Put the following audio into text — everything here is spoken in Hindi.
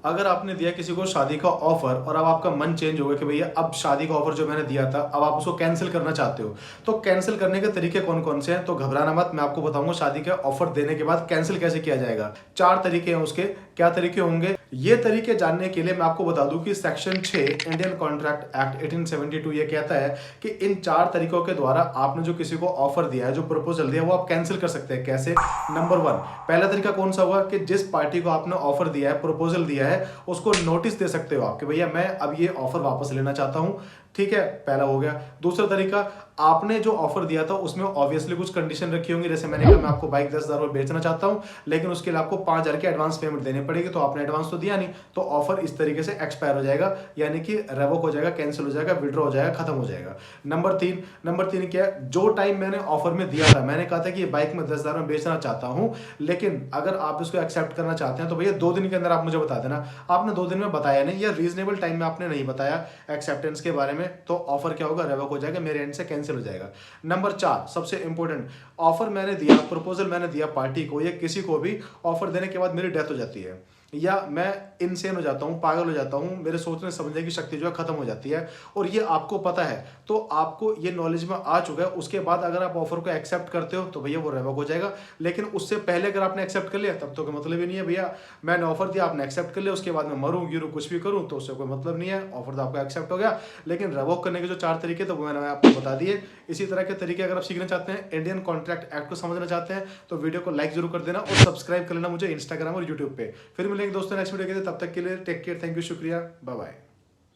अगर आपने दिया किसी को शादी का ऑफर और अब आपका मन चेंज हो गया कि भैया अब शादी का ऑफर जो मैंने दिया था अब आप उसको कैंसिल करना चाहते हो, तो कैंसिल करने के तरीके कौन कौन से हैं? तो घबराना मत, मैं आपको बताऊंगा शादी का ऑफर देने के बाद कैंसिल कैसे किया जाएगा। 4 तरीके हैं उसके। क्या तरीके होंगे ये तरीके जानने के लिए मैं आपको बता दूं कि सेक्शन 6 इंडियन कॉन्ट्रैक्ट एक्ट 1872 ये कहता है कि इन 4 तरीकों के द्वारा आपने जो किसी को ऑफर दिया है, जो प्रपोजल दिया है, वो आप कैंसिल कर सकते हैं। कैसे? नंबर 1, पहला तरीका कौन सा हुआ कि जिस पार्टी को आपने ऑफर दिया है, प्रपोजल दिया है, उसको नोटिस दे सकते हो आप कि भैया मैं अब ये ऑफर वापस लेना चाहता हूं। ठीक है, पहला हो गया। दूसरा तरीका, आपने जो ऑफर दिया था उसमें ऑब्वियसली कुछ कंडीशन रखी होंगी, जैसे मैंने कहा मैं आपको बाइक 10,000 में बेचना चाहता हूं, लेकिन उसके लिए आपको 5,000 की एडवांस पेमेंट देनी पड़ेगी, तो आपने एडवांस तो दिया नहीं, तो ऑफर इस तरीके से एक्सपायर हो जाएगा, यानी कि रेवोक हो जाएगा, कैंसिल हो जाएगा, विड्रॉ हो जाएगा, खत्म हो जाएगा। नंबर 3 क्या है? जो टाइम मैंने ऑफर में दिया था, मैंने कहा था कि ये बाइक मैं 10,000 में बेचना चाहता हूं, लेकिन अगर आप इसको एक्सेप्ट करना चाहते हैं तो भैया 2 दिन के अंदर आप मुझे बता देना। आपने 2 दिन में बताया नहीं, या रीजनेबल टाइम में आपने नहीं बताया एक्सेप्टेंस के बारे में, तो ऑफर क्या होगा? रेवोक हो जाएगा, मेरे एंड से कैंसिल हो जाएगा। नंबर 4 सबसे इंपॉर्टेंट, ऑफर मैंने दिया, प्रपोजल मैंने दिया पार्टी को या किसी को भी, ऑफर देने के बाद मेरी डेथ हो जाती है या मैं इनसेन हो जाता हूं, पागल हो जाता हूं, मेरे सोचने समझने की शक्ति जो है खत्म हो जाती है, और ये आपको पता है, तो आपको ये नॉलेज में आ चुका है, उसके बाद अगर आप ऑफर को एक्सेप्ट करते हो तो भैया वो रेवोक हो जाएगा। लेकिन उससे पहले अगर आपने एक्सेप्ट कर लिया तब तो कोई मतलब ही नहीं है। भैया मैंने ऑफर दिया, आपने एक्सेप्ट कर लिया, उसके बाद मैं मरूं गिरूं कुछ भी करूं तो उससे कोई मतलब नहीं है, ऑफर तो आपका एक्सेप्ट हो गया। लेकिन रेवोक करने के जो 4 तरीके थे वो मैंने आपको बता दिए। इसी तरह के तरीके अगर आप सीखना चाहते हैं, इंडियन कॉन्ट्रैक्ट एक्ट को समझना चाहते हैं, तो वीडियो को लाइक जरूर कर देना और सब्सक्राइब कर लेना मुझे इंस्टाग्राम और यूट्यूब पे। फिर मिलेंगे दोस्तों नेक्स्ट वीडियो के लिए, तब तक के लिए टेक केयर, थैंक यू, शुक्रिया, बाय बाय।